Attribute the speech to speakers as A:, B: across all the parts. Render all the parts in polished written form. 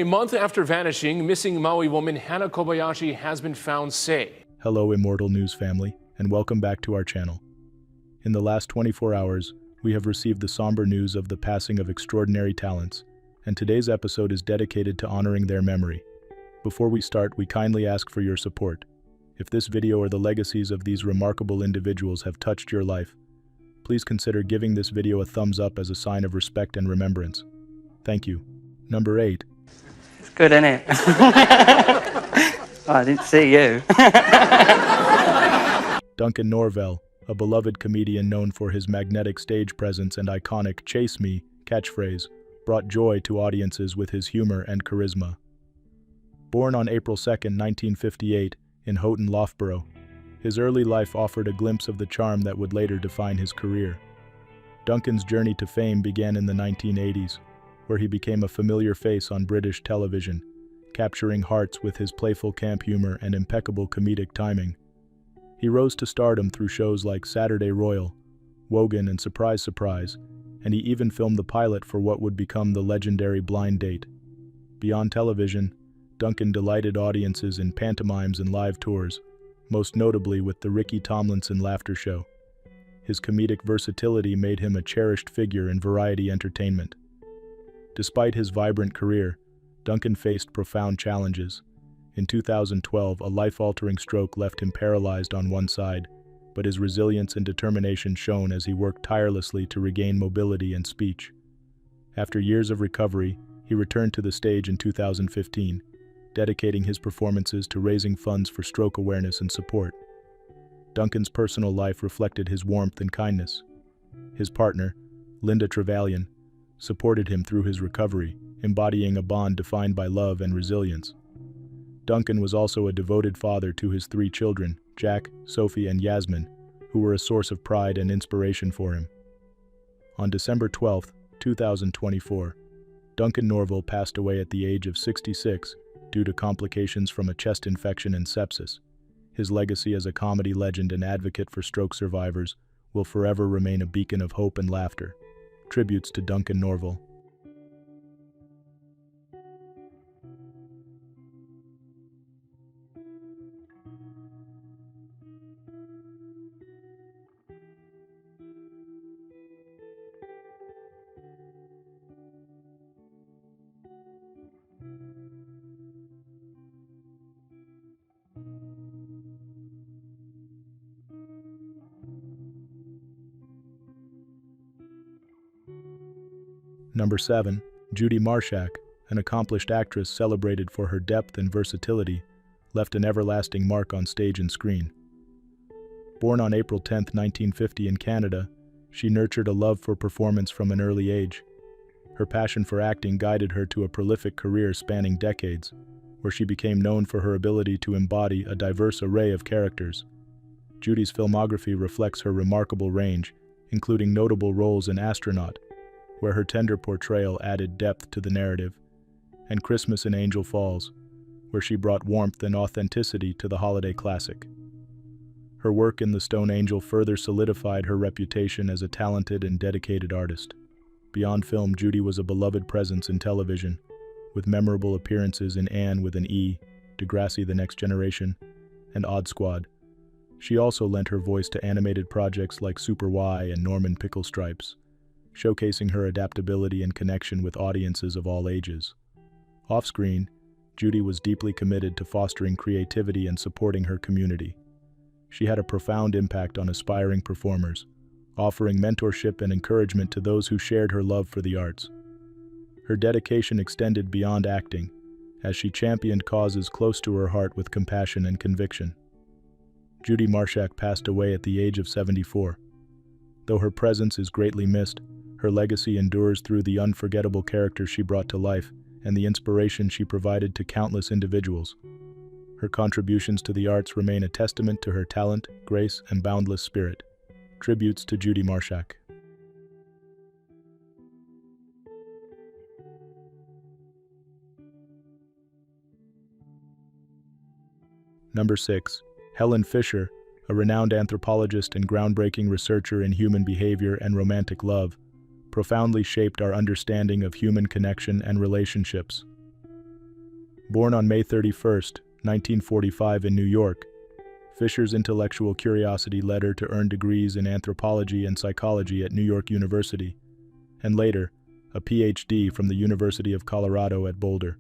A: A month after vanishing, missing Maui woman Hana Kobayashi has been found safe.
B: Hello Immortal News family, and welcome back to our channel. In the last 24 hours, we have received the somber news of the passing of extraordinary talents, and today's episode is dedicated to honoring their memory. Before we start, we kindly ask for your support. If this video or the legacies of these remarkable individuals have touched your life, please consider giving this video a thumbs up as a sign of respect and remembrance. Thank you. Number 8.
C: It's good, isn't it? Oh, I didn't see you.
B: Duncan Norvelle, a beloved comedian known for his magnetic stage presence and iconic "Chase Me" catchphrase, brought joy to audiences with his humor and charisma. Born on April 2, 1958, in Houghton, Loughborough, his early life offered a glimpse of the charm that would later define his career. Duncan's journey to fame began in the 1980s, where he became a familiar face on British television, capturing hearts with his playful camp humor and impeccable comedic timing. He rose to stardom through shows like Saturday Royal, Wogan, and Surprise Surprise, and he even filmed the pilot for what would become the legendary Blind Date. Beyond television, Duncan delighted audiences in pantomimes and live tours, most notably with the Ricky Tomlinson Laughter Show. His comedic versatility made him a cherished figure in variety entertainment. Despite his vibrant career, Duncan faced profound challenges. In 2012, a life-altering stroke left him paralyzed on one side, but his resilience and determination shone as he worked tirelessly to regain mobility and speech. After years of recovery, he returned to the stage in 2015, dedicating his performances to raising funds for stroke awareness and support. Duncan's personal life reflected his warmth and kindness. His partner, Linda Trevelyan, supported him through his recovery, embodying a bond defined by love and resilience. Duncan was also a devoted father to his 3 children, Jack, Sophie, and Yasmin, who were a source of pride and inspiration for him. On December 12, 2024, Duncan Norvelle passed away at the age of 66 due to complications from a chest infection and sepsis. His legacy as a comedy legend and advocate for stroke survivors will forever remain a beacon of hope and laughter. Tributes to Duncan Norvelle. Number 7. Judy Marshak, an accomplished actress celebrated for her depth and versatility, left an everlasting mark on stage and screen. Born on April 10, 1950 in Canada, she nurtured a love for performance from an early age. Her passion for acting guided her to a prolific career spanning decades, where she became known for her ability to embody a diverse array of characters. Judy's filmography reflects her remarkable range, including notable roles in Astronaut, where her tender portrayal added depth to the narrative, and Christmas in Angel Falls, where she brought warmth and authenticity to the holiday classic. Her work in The Stone Angel further solidified her reputation as a talented and dedicated artist. Beyond film, Judy was a beloved presence in television, with memorable appearances in Anne with an E, Degrassi: The Next Generation, and Odd Squad. She also lent her voice to animated projects like Super Y and Norman Pickle Stripes, showcasing her adaptability and connection with audiences of all ages. Off-screen, Judy was deeply committed to fostering creativity and supporting her community. She had a profound impact on aspiring performers, offering mentorship and encouragement to those who shared her love for the arts. Her dedication extended beyond acting, as she championed causes close to her heart with compassion and conviction. Judy Marshak passed away at the age of 74. Though her presence is greatly missed, her legacy endures through the unforgettable characters she brought to life and the inspiration she provided to countless individuals. Her contributions to the arts remain a testament to her talent, grace, and boundless spirit. Tributes to Judy Marshak. Number 6. Helen Fisher, a renowned anthropologist and groundbreaking researcher in human behavior and romantic love, profoundly shaped our understanding of human connection and relationships. Born on May 31, 1945 in New York, Fisher's intellectual curiosity led her to earn degrees in anthropology and psychology at New York University, and later, a PhD from the University of Colorado at Boulder.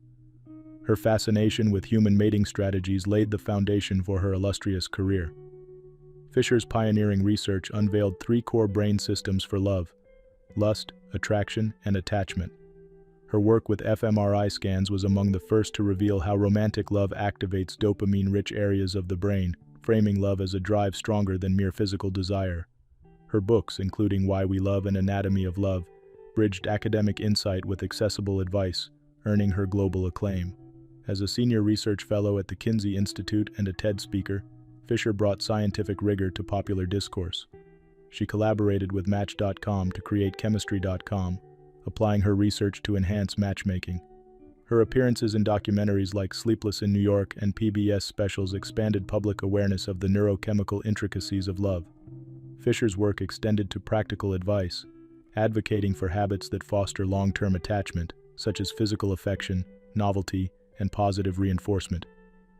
B: Her fascination with human mating strategies laid the foundation for her illustrious career. Fisher's pioneering research unveiled three core brain systems for love: lust, attraction, and attachment. Her work with fMRI scans was among the first to reveal how romantic love activates dopamine-rich areas of the brain, framing love as a drive stronger than mere physical desire. Her books, including Why We Love and Anatomy of Love, bridged academic insight with accessible advice, earning her global acclaim. As a senior research fellow at the Kinsey Institute and a TED speaker, Fisher brought scientific rigor to popular discourse. She collaborated with Match.com to create Chemistry.com, applying her research to enhance matchmaking. Her appearances in documentaries like Sleepless in New York and PBS specials expanded public awareness of the neurochemical intricacies of love. Fisher's work extended to practical advice, advocating for habits that foster long-term attachment, such as physical affection, novelty, and positive reinforcement.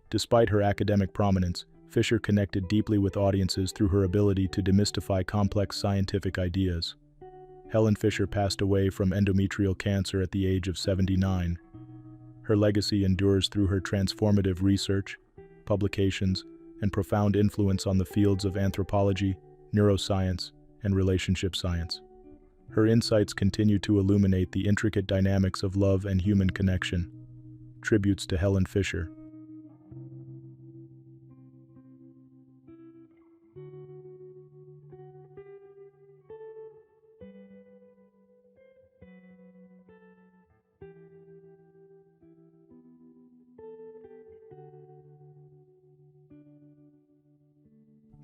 B: Despite her academic prominence, Fisher connected deeply with audiences through her ability to demystify complex scientific ideas. Helen Fisher passed away from endometrial cancer at the age of 79. Her legacy endures through her transformative research, publications, and profound influence on the fields of anthropology, neuroscience, and relationship science. Her insights continue to illuminate the intricate dynamics of love and human connection. Tributes to Helen Fisher.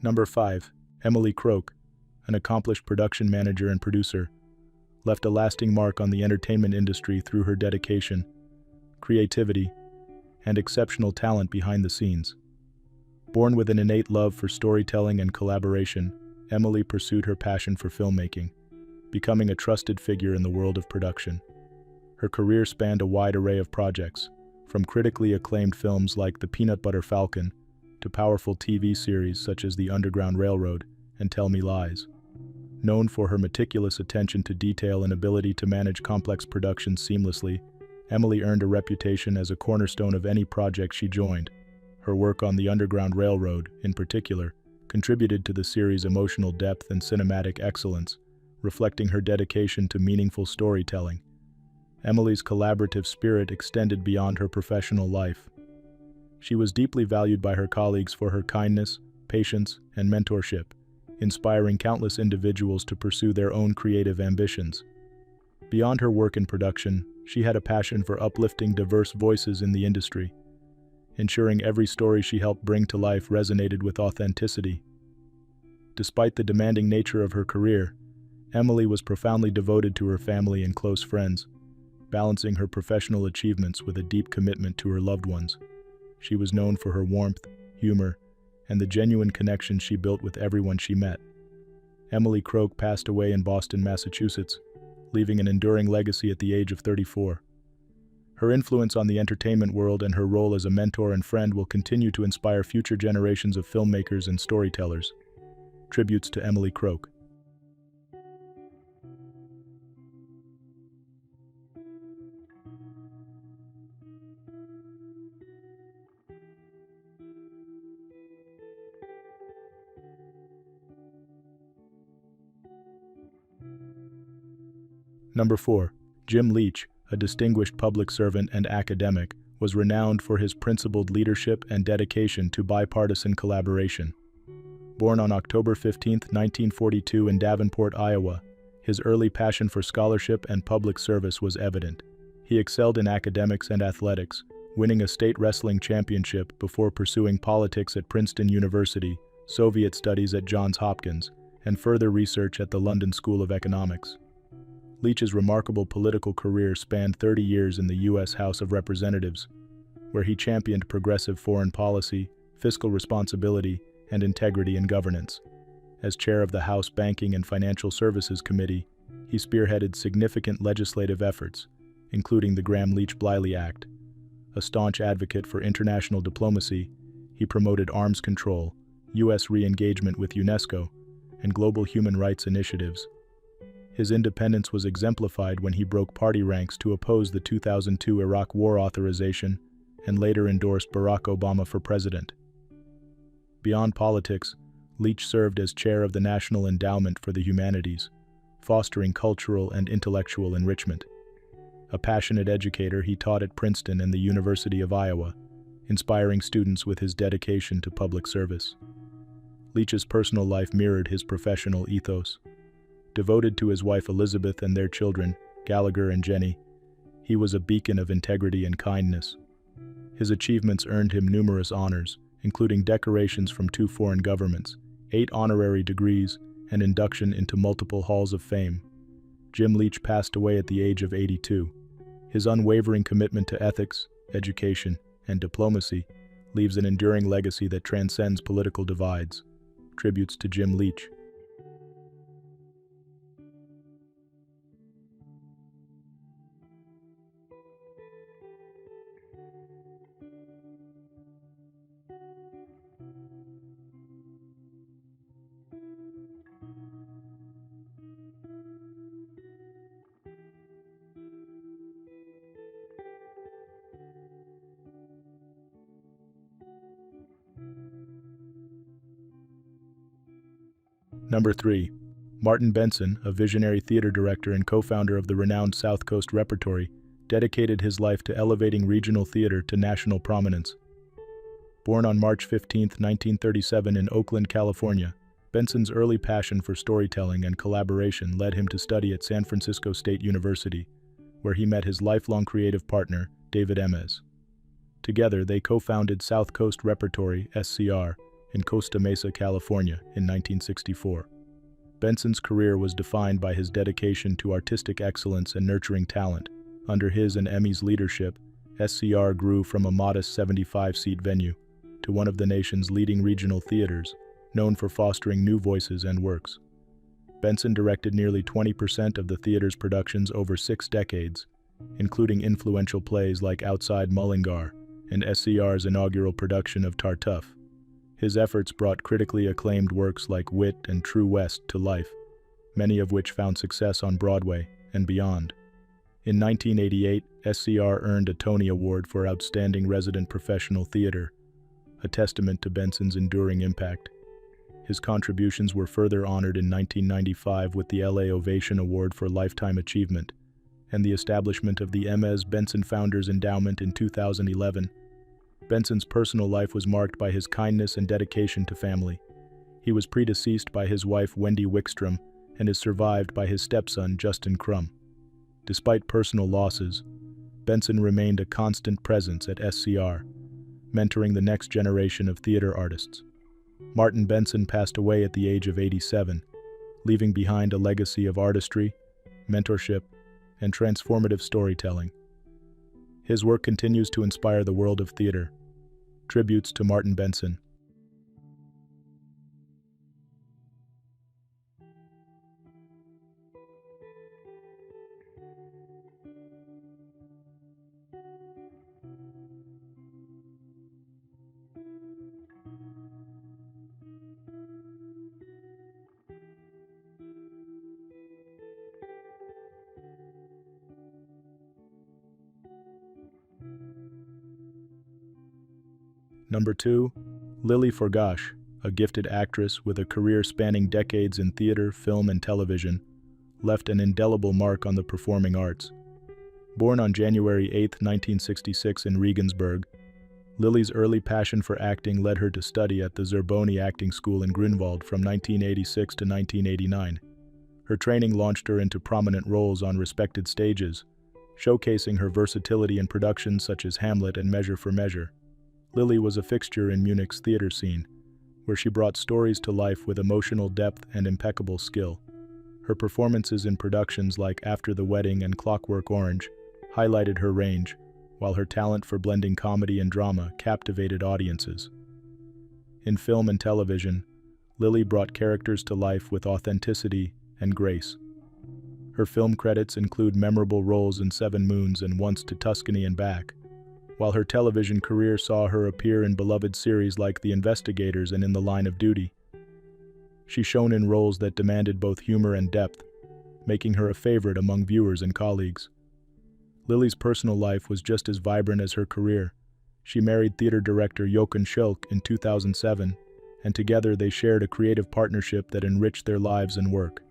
B: Number 5. Emily Croke, an accomplished production manager and producer, left a lasting mark on the entertainment industry through her dedication, creativity, and exceptional talent behind the scenes. Born with an innate love for storytelling and collaboration, Emily pursued her passion for filmmaking, becoming a trusted figure in the world of production. Her career spanned a wide array of projects, from critically acclaimed films like The Peanut Butter Falcon to powerful TV series such as The Underground Railroad and Tell Me Lies. Known for her meticulous attention to detail and ability to manage complex productions seamlessly, Emily earned a reputation as a cornerstone of any project she joined. Her work on The Underground Railroad, in particular, contributed to the series' emotional depth and cinematic excellence, reflecting her dedication to meaningful storytelling. Emily's collaborative spirit extended beyond her professional life. She was deeply valued by her colleagues for her kindness, patience, and mentorship, inspiring countless individuals to pursue their own creative ambitions. Beyond her work in production, she had a passion for uplifting diverse voices in the industry, ensuring every story she helped bring to life resonated with authenticity. Despite the demanding nature of her career, Emily was profoundly devoted to her family and close friends, balancing her professional achievements with a deep commitment to her loved ones. She was known for her warmth, humor, and the genuine connection she built with everyone she met. Emily Croke passed away in Boston, Massachusetts, leaving an enduring legacy at the age of 34. Her influence on the entertainment world and her role as a mentor and friend will continue to inspire future generations of filmmakers and storytellers. Tributes to Emily Croke. Number 4. Jim Leach, a distinguished public servant and academic, was renowned for his principled leadership and dedication to bipartisan collaboration. Born on October 15, 1942 in Davenport, Iowa, his early passion for scholarship and public service was evident. He excelled in academics and athletics, winning a state wrestling championship before pursuing politics at Princeton University, Soviet studies at Johns Hopkins, and further research at the London School of Economics. Leach's remarkable political career spanned 30 years in the U.S. House of Representatives, where he championed progressive foreign policy, fiscal responsibility, and integrity in governance. As chair of the House Banking and Financial Services Committee, he spearheaded significant legislative efforts, including the Gramm-Leach-Bliley Act, A staunch advocate for international diplomacy, he promoted arms control, U.S. re-engagement with UNESCO, and global human rights initiatives. His independence was exemplified when he broke party ranks to oppose the 2002 Iraq War authorization and later endorsed Barack Obama for president. Beyond politics, Leach served as chair of the National Endowment for the Humanities, fostering cultural and intellectual enrichment. A passionate educator, he taught at Princeton and the University of Iowa, inspiring students with his dedication to public service. Leach's personal life mirrored his professional ethos. Devoted to his wife Elizabeth and their children, Gallagher and Jenny, he was a beacon of integrity and kindness. His achievements earned him numerous honors, including decorations from 2 foreign governments, 8 honorary degrees, and induction into multiple halls of fame. Jim Leach passed away at the age of 82. His unwavering commitment to ethics, education, and diplomacy leaves an enduring legacy that transcends political divides. Tributes to Jim Leach. Number 3. Martin Benson, a visionary theater director and co-founder of the renowned South Coast Repertory, dedicated his life to elevating regional theater to national prominence. Born on March 15, 1937 in Oakland, California, Benson's early passion for storytelling and collaboration led him to study at San Francisco State University, where he met his lifelong creative partner, David Emes. Together, they co-founded South Coast Repertory, SCR, in Costa Mesa, California, in 1964. Benson's career was defined by his dedication to artistic excellence and nurturing talent. Under his and Emmy's leadership, SCR grew from a modest 75-seat venue to one of the nation's leading regional theaters, known for fostering new voices and works. Benson directed nearly 20% of the theater's productions over 6 decades, including influential plays like Outside Mullingar and SCR's inaugural production of Tartuffe. His efforts brought critically acclaimed works like Wit and True West to life, many of which found success on Broadway and beyond. In 1988, SCR earned a Tony Award for Outstanding Resident Professional Theater, a testament to Benson's enduring impact. His contributions were further honored in 1995 with the LA Ovation Award for Lifetime Achievement, and the establishment of the Emes Benson Founders Endowment in 2011. Benson's personal life was marked by his kindness and dedication to family. He was predeceased by his wife Wendy Wickstrom and is survived by his stepson Justin Crum. Despite personal losses, Benson remained a constant presence at SCR, mentoring the next generation of theater artists. Martin Benson passed away at the age of 87, leaving behind a legacy of artistry, mentorship, and transformative storytelling. His work continues to inspire the world of theater. Tributes to Martin Benson. Number 2. Lilly Forgach, a gifted actress with a career spanning decades in theater, film, and television, left an indelible mark on the performing arts. Born on January 8, 1966 in Regensburg, Lilly's early passion for acting led her to study at the Zerboni Acting School in Grunwald from 1986 to 1989. Her training launched her into prominent roles on respected stages, showcasing her versatility in productions such as Hamlet and Measure for Measure. Lilly was a fixture in Munich's theater scene, where she brought stories to life with emotional depth and impeccable skill. Her performances in productions like After the Wedding and Clockwork Orange highlighted her range, while her talent for blending comedy and drama captivated audiences. In film and television, Lilly brought characters to life with authenticity and grace. Her film credits include memorable roles in 7 Moons and Once to Tuscany and Back, while her television career saw her appear in beloved series like The Investigators and In the Line of Duty. She shone in roles that demanded both humor and depth, making her a favorite among viewers and colleagues. Lilly's personal life was just as vibrant as her career. She married theater director Jochen Schilk in 2007, and together they shared a creative partnership that enriched their lives and work.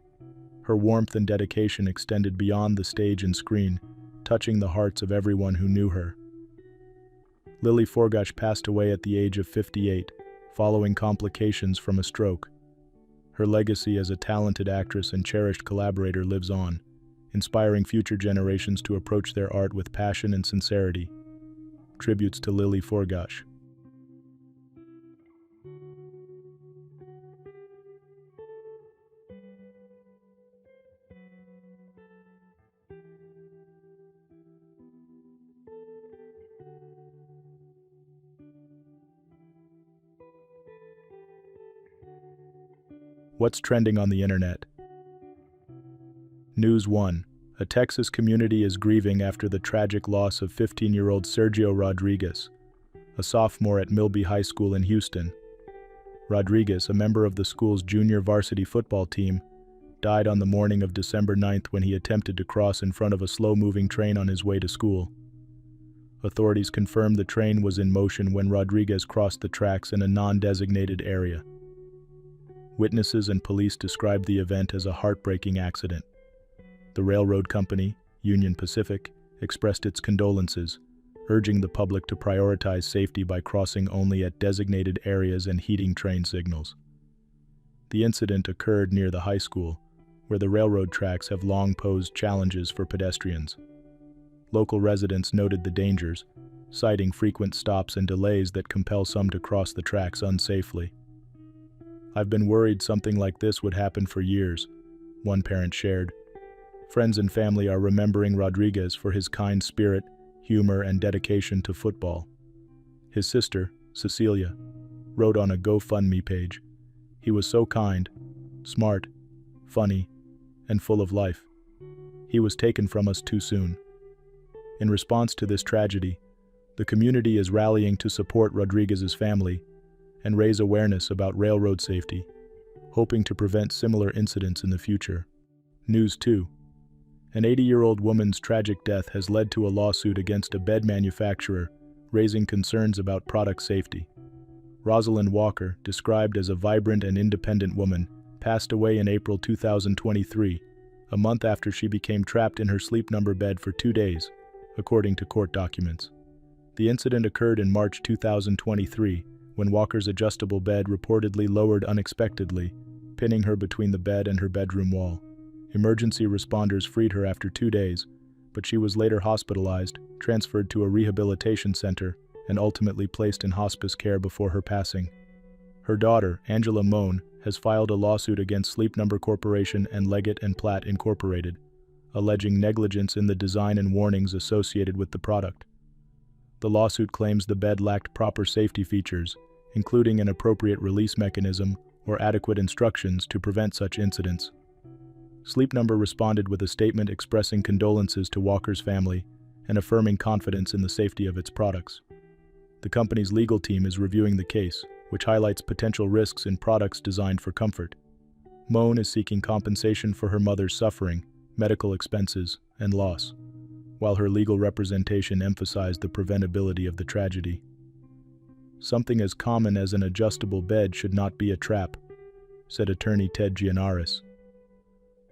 B: Her warmth and dedication extended beyond the stage and screen, touching the hearts of everyone who knew her. Lilly Forgach passed away at the age of 58, following complications from a stroke. Her legacy as a talented actress and cherished collaborator lives on, inspiring future generations to approach their art with passion and sincerity. Tributes to Lilly Forgach. What's trending on the internet? News 1. A Texas community is grieving after the tragic loss of 15-year-old Sergio Rodriguez, a sophomore at Milby High School in Houston. Rodriguez, a member of the school's junior varsity football team, died on the morning of December 9th when he attempted to cross in front of a slow-moving train on his way to school. Authorities confirmed the train was in motion when Rodriguez crossed the tracks in a non-designated area. Witnesses and police described the event as a heartbreaking accident. The railroad company, Union Pacific, expressed its condolences, urging the public to prioritize safety by crossing only at designated areas and heeding train signals. The incident occurred near the high school, where the railroad tracks have long posed challenges for pedestrians. Local residents noted the dangers, citing frequent stops and delays that compel some to cross the tracks unsafely. "I've been worried something like this would happen for years," one parent shared. Friends and family are remembering Rodriguez for his kind spirit, humor, and dedication to football. His sister, Cecilia, wrote on a GoFundMe page, "He was so kind, smart, funny, and full of life. He was taken from us too soon." In response to this tragedy, the community is rallying to support Rodriguez's family and raise awareness about railroad safety, hoping to prevent similar incidents in the future. News 2. An 80-year-old woman's tragic death has led to a lawsuit against a bed manufacturer, raising concerns about product safety. Rosalind Walker, described as a vibrant and independent woman, passed away in April 2023, a month after she became trapped in her sleep number bed for 2 days, according to court documents. The incident occurred in March 2023, when Walker's adjustable bed reportedly lowered unexpectedly, pinning her between the bed and her bedroom wall. Emergency responders freed her after 2 days, but she was later hospitalized, transferred to a rehabilitation center, and ultimately placed in hospice care before her passing. Her daughter, Angela Moan, has filed a lawsuit against Sleep Number Corporation and Leggett & Platt Incorporated, alleging negligence in the design and warnings associated with the product. The lawsuit claims the bed lacked proper safety features, including an appropriate release mechanism or adequate instructions to prevent such incidents. Sleep Number responded with a statement expressing condolences to Walker's family and affirming confidence in the safety of its products. The company's legal team is reviewing the case, which highlights potential risks in products designed for comfort. Moan is seeking compensation for her mother's suffering, medical expenses, and loss, while her legal representation emphasized the preventability of the tragedy. "Something as common as an adjustable bed should not be a trap," said attorney Ted Gianaris.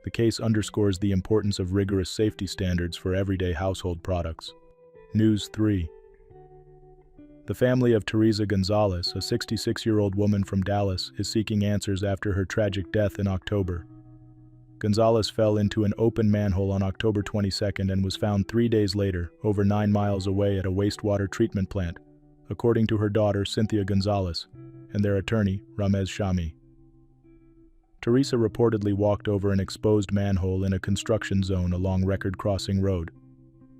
B: The case underscores the importance of rigorous safety standards for everyday household products. News 3. The family of Teresa Gonzalez, a 66-year-old woman from Dallas, is seeking answers after her tragic death in October. Gonzalez fell into an open manhole on October 22nd and was found 3 days later, over 9 miles away at a wastewater treatment plant, according to her daughter, Cynthia Gonzalez, and their attorney, Ramez Shami. Teresa reportedly walked over an exposed manhole in a construction zone along Record Crossing Road.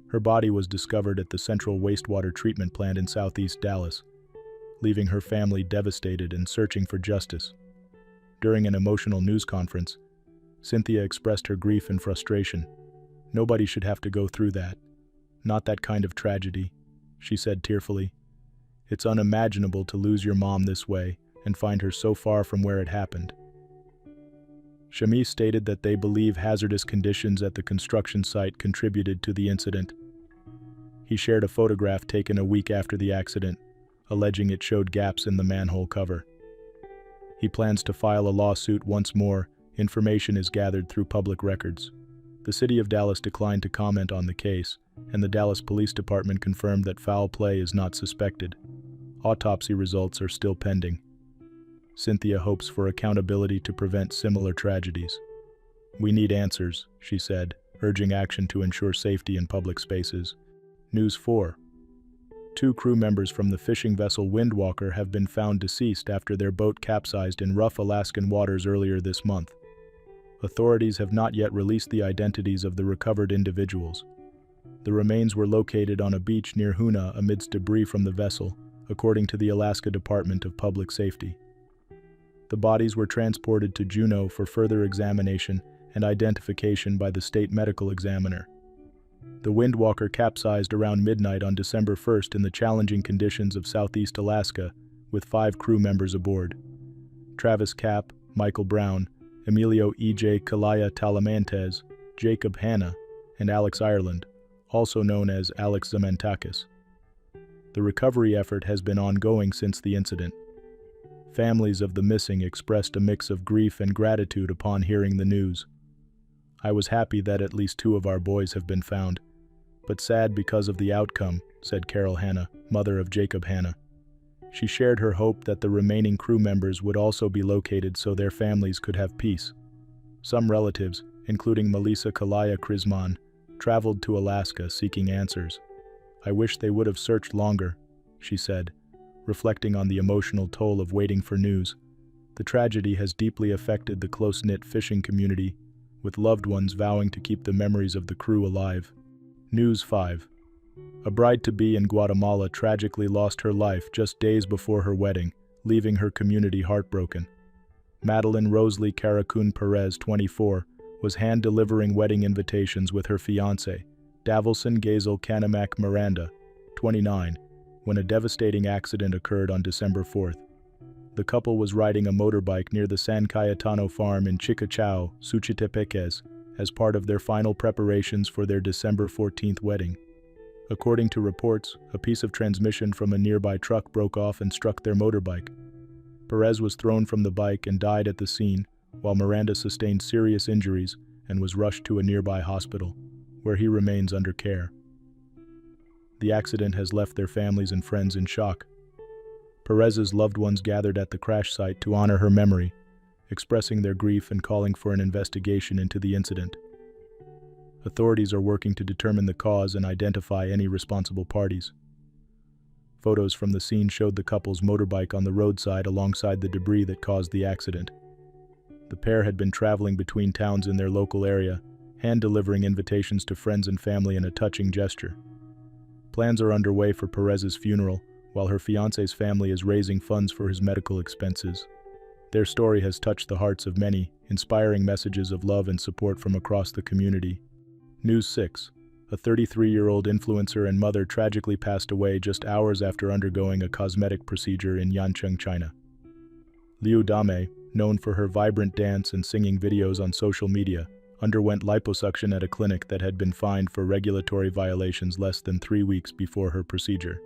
B: Her body was discovered at the Central Wastewater Treatment Plant in southeast Dallas, leaving her family devastated and searching for justice. During an emotional news conference, Cynthia expressed her grief and frustration. "Nobody should have to go through that. Not that kind of tragedy," she said tearfully. It's unimaginable to lose your mom this way and find her so far from where it happened. Shami stated that they believe hazardous conditions at the construction site contributed to the incident. He shared a photograph taken a week after the accident, alleging it showed gaps in the manhole cover. He plans to file a lawsuit once more information is gathered through public records. The city of Dallas declined to comment on the case, and the Dallas Police Department confirmed that foul play is not suspected. Autopsy results are still pending. Cynthia hopes for accountability to prevent similar tragedies. We need answers, she said, urging action to ensure safety in public spaces. News 4. 2 crew members from the fishing vessel Windwalker have been found deceased after their boat capsized in rough Alaskan waters earlier this month. Authorities have not yet released the identities of the recovered individuals. The remains were located on a beach near Hoonah amidst debris from the vessel, according to the Alaska Department of Public Safety. The bodies were transported to Juneau for further examination and identification by the state medical examiner. The Windwalker capsized around midnight on December 1st in the challenging conditions of southeast Alaska, with 5 crew members aboard. Travis Kapp, Michael Brown, Emilio E.J. Kalaya Talamantes, Jacob Hanna, and Alex Ireland, also known as Alex Zamantakis. The recovery effort has been ongoing since the incident. Families of the missing expressed a mix of grief and gratitude upon hearing the news. I was happy that at least 2 of our boys have been found, but sad because of the outcome, said Carol Hanna, mother of Jacob Hanna. She shared her hope that the remaining crew members would also be located so their families could have peace. Some relatives, including Melissa Kalaya Krisman, traveled to Alaska seeking answers. I wish they would have searched longer, she said, reflecting on the emotional toll of waiting for news. The tragedy has deeply affected the close-knit fishing community, with loved ones vowing to keep the memories of the crew alive. News 5. A bride-to-be in Guatemala tragically lost her life just days before her wedding, leaving her community heartbroken. Madeline Rosalie Caracun Perez, 24, was hand-delivering wedding invitations with her fiancé, Davilson Gazel Canamak Miranda, 29, when a devastating accident occurred on December 4th. The couple was riding a motorbike near the San Cayetano farm in Chicachao, Suchitepeques, as part of their final preparations for their December 14th wedding. According to reports, a piece of transmission from a nearby truck broke off and struck their motorbike. Perez was thrown from the bike and died at the scene, while Miranda sustained serious injuries and was rushed to a nearby hospital, where he remains under care. The accident has left their families and friends in shock. Perez's loved ones gathered at the crash site to honor her memory, expressing their grief and calling for an investigation into the incident. Authorities are working to determine the cause and identify any responsible parties. Photos from the scene showed the couple's motorbike on the roadside alongside the debris that caused the accident. The pair had been traveling between towns in their local area, hand-delivering invitations to friends and family in a touching gesture. Plans are underway for Perez's funeral, while her fiancé's family is raising funds for his medical expenses. Their story has touched the hearts of many, inspiring messages of love and support from across the community. News 6. A 33-year-old influencer and mother tragically passed away just hours after undergoing a cosmetic procedure in Yancheng, China. Liu Dame, known for her vibrant dance and singing videos on social media, underwent liposuction at a clinic that had been fined for regulatory violations less than 3 weeks before her procedure.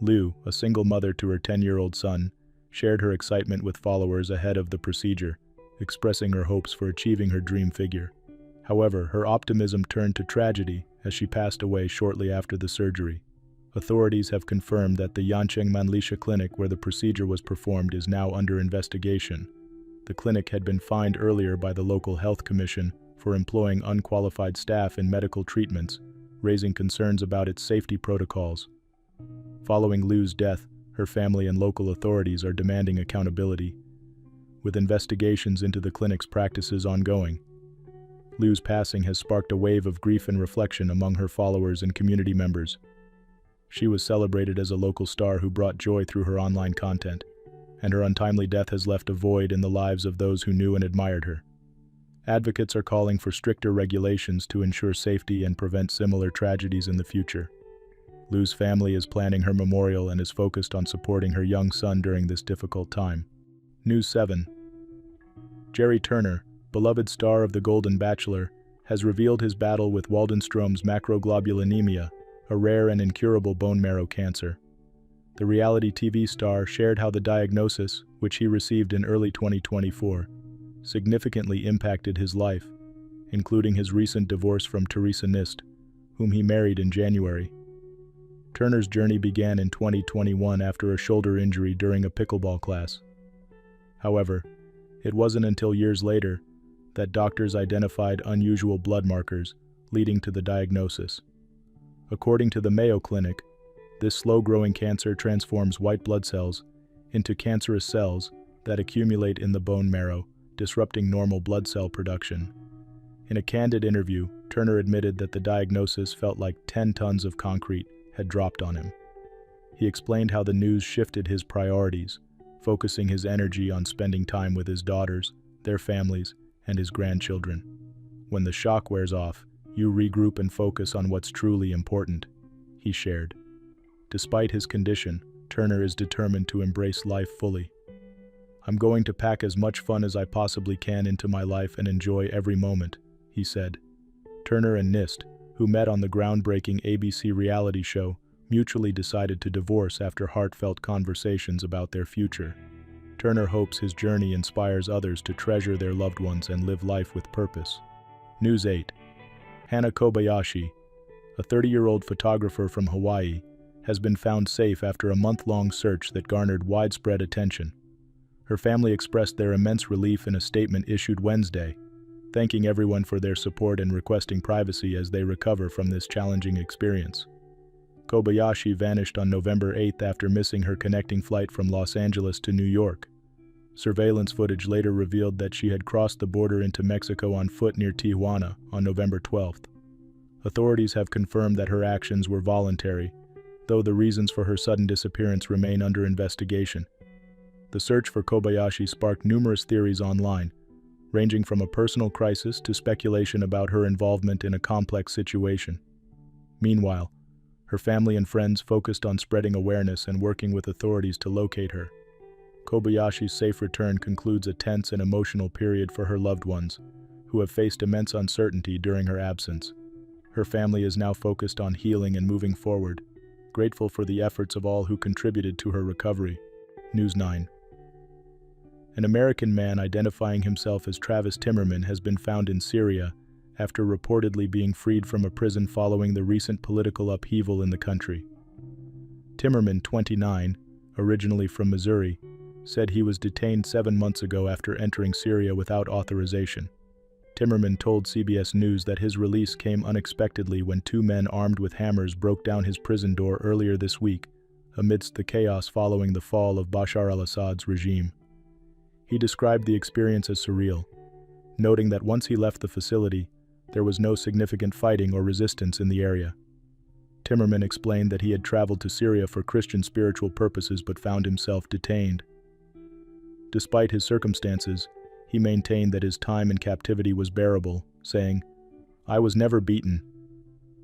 B: Liu, a single mother to her 10-year-old son, shared her excitement with followers ahead of the procedure, expressing her hopes for achieving her dream figure. However, her optimism turned to tragedy as she passed away shortly after the surgery. Authorities have confirmed that the Yancheng Manlisha clinic where the procedure was performed is now under investigation. The clinic had been fined earlier by the local health commission for employing unqualified staff in medical treatments, raising concerns about its safety protocols. Following Liu's death, her family and local authorities are demanding accountability, with investigations into the clinic's practices ongoing. Liu's passing has sparked a wave of grief and reflection among her followers and community members. She was celebrated as a local star who brought joy through her online content, and her untimely death has left a void in the lives of those who knew and admired her. Advocates are calling for stricter regulations to ensure safety and prevent similar tragedies in the future. Lou's family is planning her memorial and is focused on supporting her young son during this difficult time. News 7. Jerry Turner, beloved star of The Golden Bachelor, has revealed his battle with Waldenstrom's macroglobulinemia, a rare and incurable bone marrow cancer. The reality TV star shared how the diagnosis, which he received in early 2024, significantly impacted his life, including his recent divorce from Teresa Nist, whom he married in January. Turner's journey began in 2021 after a shoulder injury during a pickleball class. However, it wasn't until years later that doctors identified unusual blood markers leading to the diagnosis. According to the Mayo Clinic, this slow-growing cancer transforms white blood cells into cancerous cells that accumulate in the bone marrow, disrupting normal blood cell production. In a candid interview, Turner admitted that the diagnosis felt like 10 tons of concrete had dropped on him. He explained how the news shifted his priorities, focusing his energy on spending time with his daughters, their families, and his grandchildren. When the shock wears off, you regroup and focus on what's truly important, he shared. Despite his condition, Turner is determined to embrace life fully. "I'm going to pack as much fun as I possibly can into my life and enjoy every moment," he said. Turner and Nist, who met on the groundbreaking ABC reality show, mutually decided to divorce after heartfelt conversations about their future. Turner hopes his journey inspires others to treasure their loved ones and live life with purpose. News 8. Hana Kobayashi, a 30-year-old photographer from Hawaii, has been found safe after a month-long search that garnered widespread attention. Her family expressed their immense relief in a statement issued Wednesday, thanking everyone for their support and requesting privacy as they recover from this challenging experience. Kobayashi vanished on November 8 after missing her connecting flight from Los Angeles to New York. Surveillance footage later revealed that she had crossed the border into Mexico on foot near Tijuana on November 12. Authorities have confirmed that her actions were voluntary, though the reasons for her sudden disappearance remain under investigation. The search for Kobayashi sparked numerous theories online, ranging from a personal crisis to speculation about her involvement in a complex situation. Meanwhile, her family and friends focused on spreading awareness and working with authorities to locate her. Kobayashi's safe return concludes a tense and emotional period for her loved ones, who have faced immense uncertainty during her absence. Her family is now focused on healing and moving forward, grateful for the efforts of all who contributed to her recovery. News 9. An American man identifying himself as Travis Timmerman has been found in Syria after reportedly being freed from a prison following the recent political upheaval in the country. Timmerman, 29, originally from Missouri, said he was detained 7 months ago after entering Syria without authorization. Timmerman told CBS News that his release came unexpectedly when 2 men armed with hammers broke down his prison door earlier this week, amidst the chaos following the fall of Bashar al-Assad's regime. He described the experience as surreal, noting that once he left the facility, there was no significant fighting or resistance in the area. Timmerman explained that he had traveled to Syria for Christian spiritual purposes but found himself detained. Despite his circumstances, he maintained that his time in captivity was bearable, saying, "I was never beaten.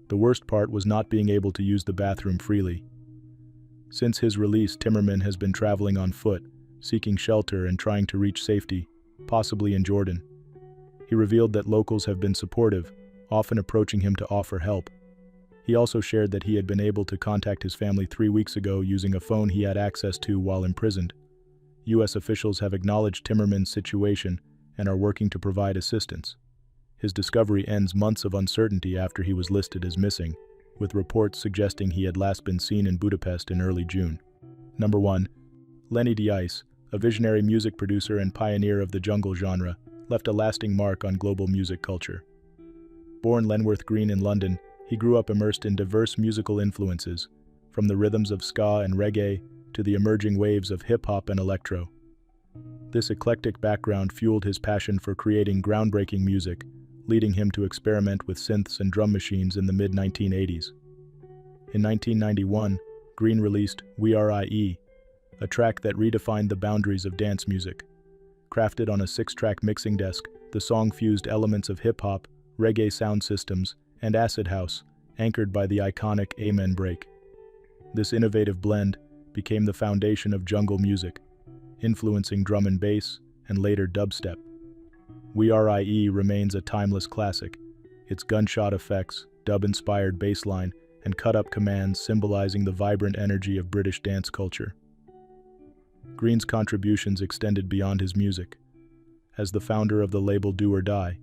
B: The worst part was not being able to use the bathroom freely." Since his release, Timmerman has been traveling on foot, seeking shelter and trying to reach safety, possibly in Jordan. He revealed that locals have been supportive, often approaching him to offer help. He also shared that he had been able to contact his family 3 weeks ago using a phone he had access to while imprisoned. U.S. officials have acknowledged Timmerman's situation and are working to provide assistance. His discovery ends months of uncertainty after he was listed as missing, with reports suggesting he had last been seen in Budapest in early June. Number 1. Lenny Dice, a visionary music producer and pioneer of the jungle genre, left a lasting mark on global music culture. Born Lenworth Green in London, he grew up immersed in diverse musical influences, from the rhythms of ska and reggae to the emerging waves of hip-hop and electro. This eclectic background fueled his passion for creating groundbreaking music, leading him to experiment with synths and drum machines in the mid-1980s. In 1991, Green released We Are IE, a track that redefined the boundaries of dance music. Crafted on a 6-track mixing desk, the song fused elements of hip-hop, reggae sound systems, and acid house, anchored by the iconic Amen break. This innovative blend became the foundation of jungle music, influencing drum and bass and later dubstep. We R.I.E. remains a timeless classic, its gunshot effects, dub-inspired bass line, and cut-up commands symbolizing the vibrant energy of British dance culture. Green's contributions extended beyond his music. As the founder of the label Do or Die,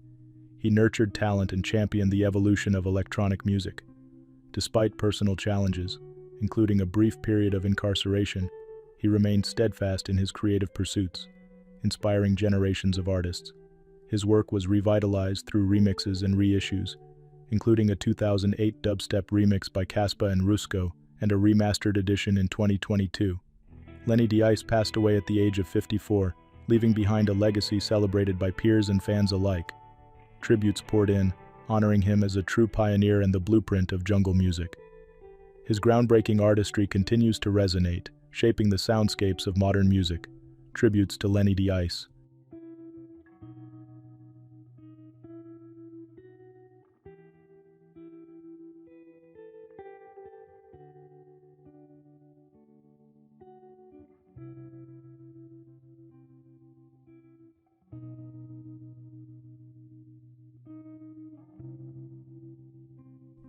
B: he nurtured talent and championed the evolution of electronic music. Despite personal challenges, including a brief period of incarceration, he remained steadfast in his creative pursuits, inspiring generations of artists. His work was revitalized through remixes and reissues, including a 2008 dubstep remix by Caspa and Rusko and a remastered edition in 2022. Lenny DeIce passed away at the age of 54, leaving behind a legacy celebrated by peers and fans alike. Tributes poured in, honoring him as a true pioneer and the blueprint of jungle music. His groundbreaking artistry continues to resonate, shaping the soundscapes of modern music. Tributes to Lenny DeIce.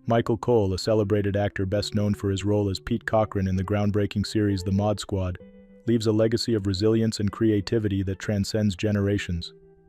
B: Michael Cole, a celebrated actor best known for his role as Pete Cochran in the groundbreaking series The Mod Squad, leaves a legacy of resilience and creativity that transcends generations.